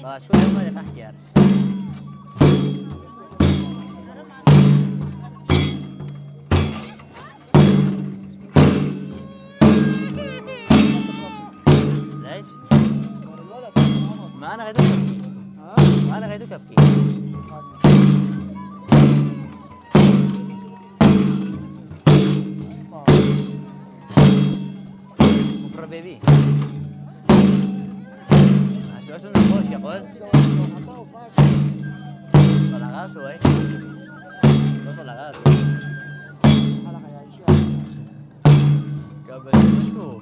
خلاص كل يوم ما تحكي يعني. ليش؟ ما انا غيدوك ابكي. ما انا غيدوك ابكي. مفر بيبي. عشان اسمه خوش يقول. طلع غاسو اي. طلع غاسو. قبل مشكو.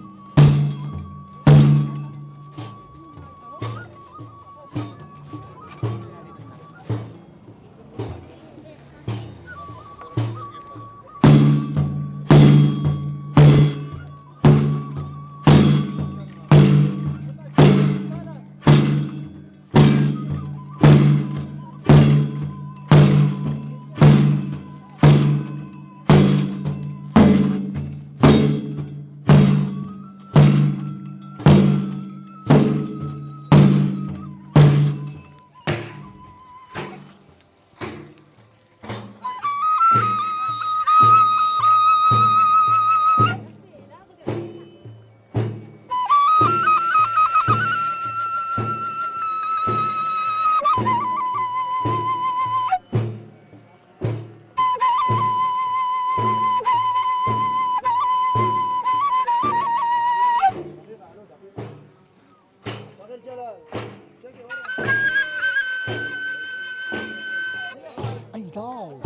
Ay đâu.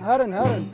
هرن هرن.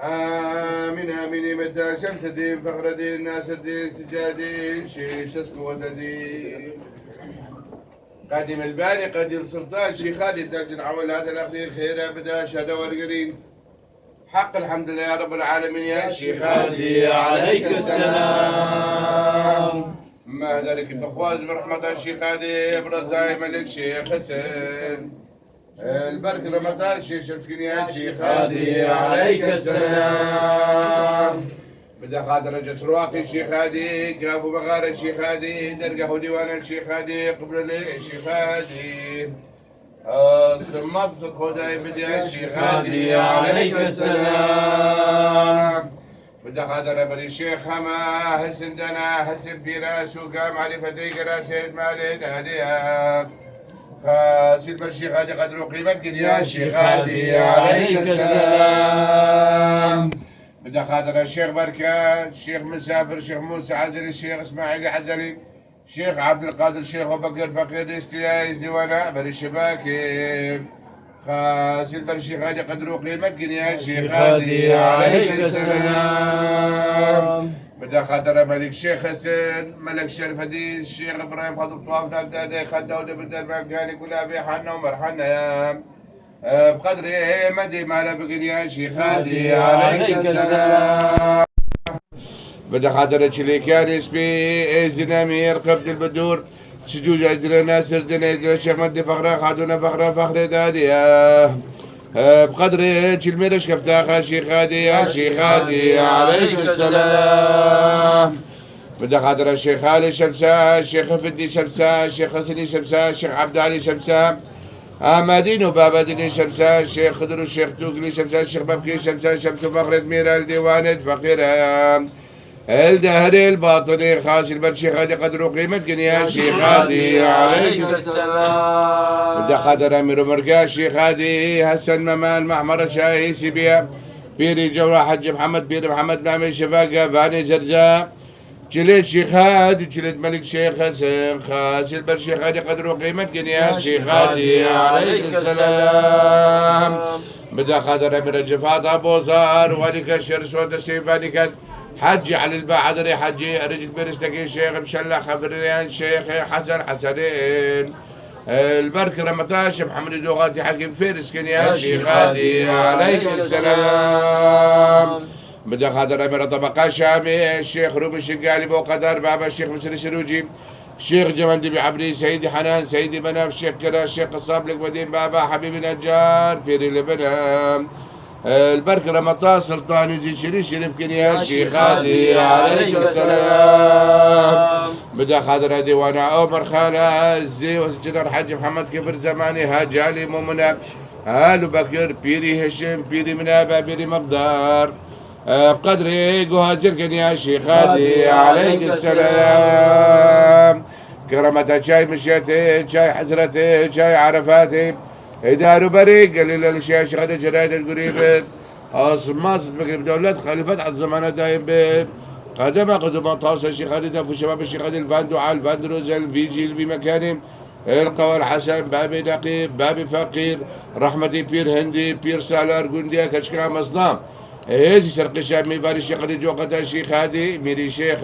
آمين آمين متى شمس الدين فخر الدين ناصر الدين سجادين شيش اسمه وددين قديم الباني قديم سلطان شيخ خالد تاج العول هذا الأخير خير أبدا شهد والقرين حق الحمد لله يا رب العالمين يا شيخ هادي عليك السلام ما ذلك بخواز برحمة الشيخ هادي برزاي ملك شيخ حسن البرك رمضان شيخ شفتكني يا شيخ هادي عليك السلام بدا خاطر رجت رواقي شيخ هادي كافو بغار الشيخ هادي درقه ديوان الشيخ هادي قبل لي الشيخ هادي الصمات صدقوا دايم بدي الشيخ هادي عليك السلام بدا خاطر بري الشيخ هما حسن دنا حسن بيراس وقام معرفتي قراسيد مالي هاديات خاسر بالشيخ هادي قدر قيمتك يا شيخ هادي عليك السلام بدا خاطر الشيخ بركان الشيخ مسافر الشيخ موسى عزلي الشيخ اسماعيل عزلي الشيخ عبد القادر الشيخ ابو بكر فقير استياي زوانا بري الشباكي خاسر بالشيخ هادي قدر قيمتك يا شيخ هادي عليك السلام بدا خاطر ملك شيخ حسن ملك شرف الدين الشيخ ابراهيم خطب طواف نبدا خدا ودا بدا المكان يقول ابي حنا ومرحنا يا بقدر مدي ما بقي يا شيخ هادي عليك السلام بدا خاطر تشليكان اسبي زنامير قبد البدور سجوج ازل ناصر دنيا الشيخ مدي فخره خادونا فخره داديه بقدر الميرش كفتاخ شيخ هادي يا شيخ هادي عليك السلام بدا خاطر الشيخ علي شمسان الشيخ فدي شمسان الشيخ حسني شمسان الشيخ عبد علي شمسان امادين وبابا ديني شمسان الشيخ خضر الشيخ توكلي شمسان الشيخ ببكي شمسان شمس فخر ميرا الديوانة فقيرة الدهري الباطني خاص البرشيخ هادي قدر قيمتك يا شيخ هادي عليك السلام بدا خاطر امير مرقا شيخ هادي حسن ممان محمر شاهي سيبيا بيري جورا حج محمد بيري محمد مامي شفاقة فاني زرزا جليت شيخ هادي جليت ملك شيخ حسن خاص البرشيخ هادي قدر قيمتك يا شيخ هادي عليك السلام بدا خاطر امير الجفاط ابو زار ولك الشرس ودسيفاني حجي على البعدري حجي رجل برستكي شيخ مشلح خبريان شيخ حسن حسنين البرك رمطاش محمد دوغاتي حكيم فارس كن يا شيخ هادي عليك السلام بدا خاطر امير طبقه شامي الشيخ روبي الشقالي بو قدر بابا الشيخ مسري سروجي الشيخ جمال دبي عبري سيدي حنان سيدي مناف الشيخ كرا الشيخ قصاب لك مدين بابا حبيبي نجار بيري لبنان البرك رمضان سلطان زي شريف كن يا شيخ هادي عليك السلام بدا خاطر هادي وانا عمر خاله الزي وسجنر حج محمد كفر زماني هاجالي مؤمنة آل بكر بيري هشام بيري منابا بيري مقدار بقدري قهازر كن يا شيخ هادي عليك السلام كرمتها شاي مشيتي شاي حزرتي شاي عرفاتي إدارة بريق قليل الأشياء شغادة جرايد القريبة أصماص فكر بدولة خليفة على الزمان دايم بيب قدم طاوسة الشيخ خالد في شباب الشيخ خالد الفاندو على الفاندروز الفيجي في مكانهم القوى الحسن بابي نقيب بابي فقير رحمتي بير هندي بير سالار قندية كشكا مصنام هذي شرق الشام باري الشيخ خالد جوقة الشيخ هادي ميري شيخ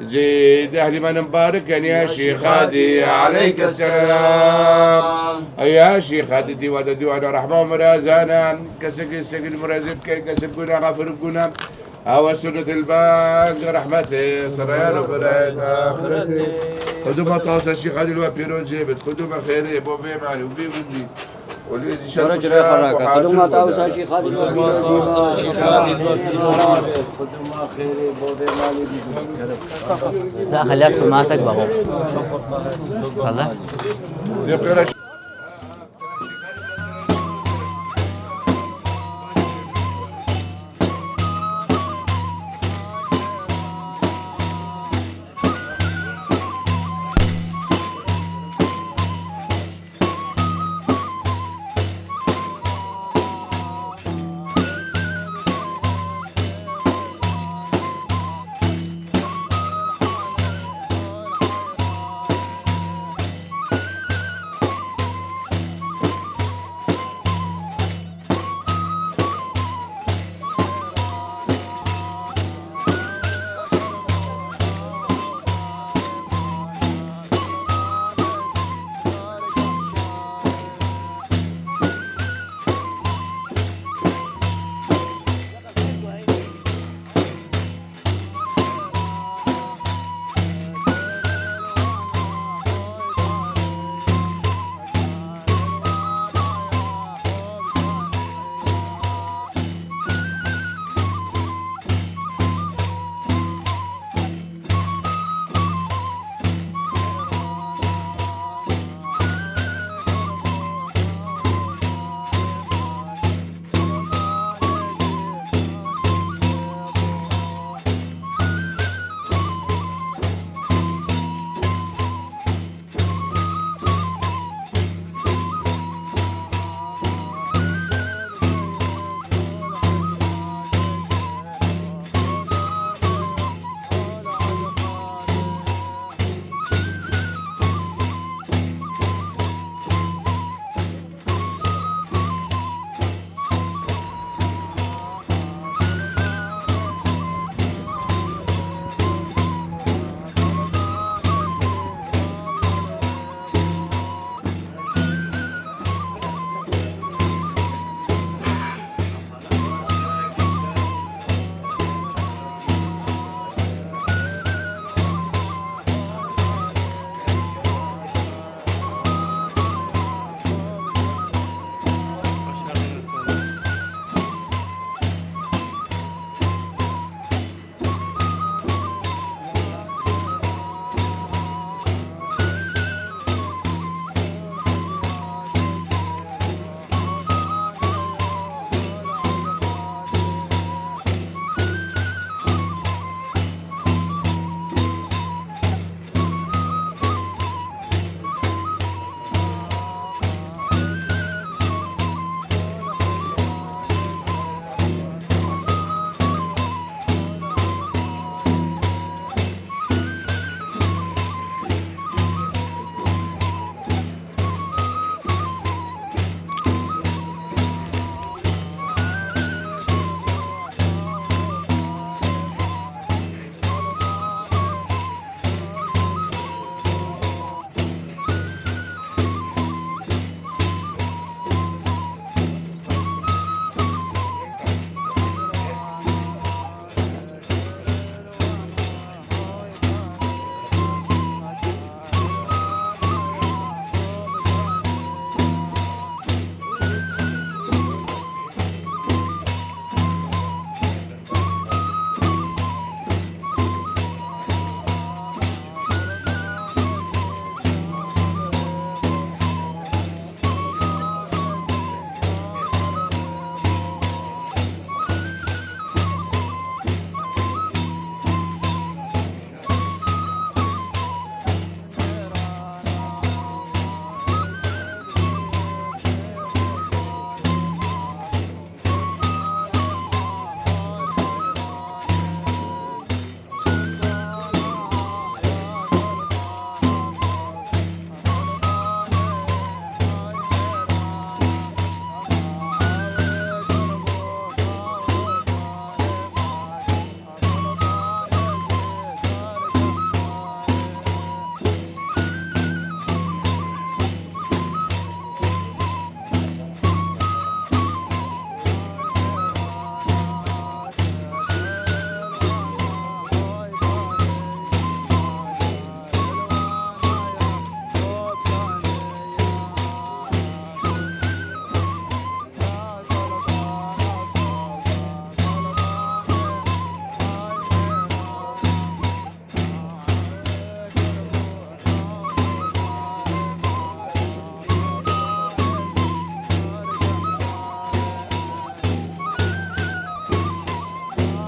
زيد أهل من مبارك يا شيخ هادي عليك السلام يا شيخ هادي ديوان رحمة مرازانا كسك المرازب كي كسبنا غفرقنا أو سنة البنك رحمتي سريان وبراية آخرتي خدوما طاوس الشيخ هادي الوابيرون جيبت خدوما خيري بوبي معي وبي ودي والذي شرق الشام خدوما طاوس الشيخ هادي لا خليها تكون ماسك بابا والله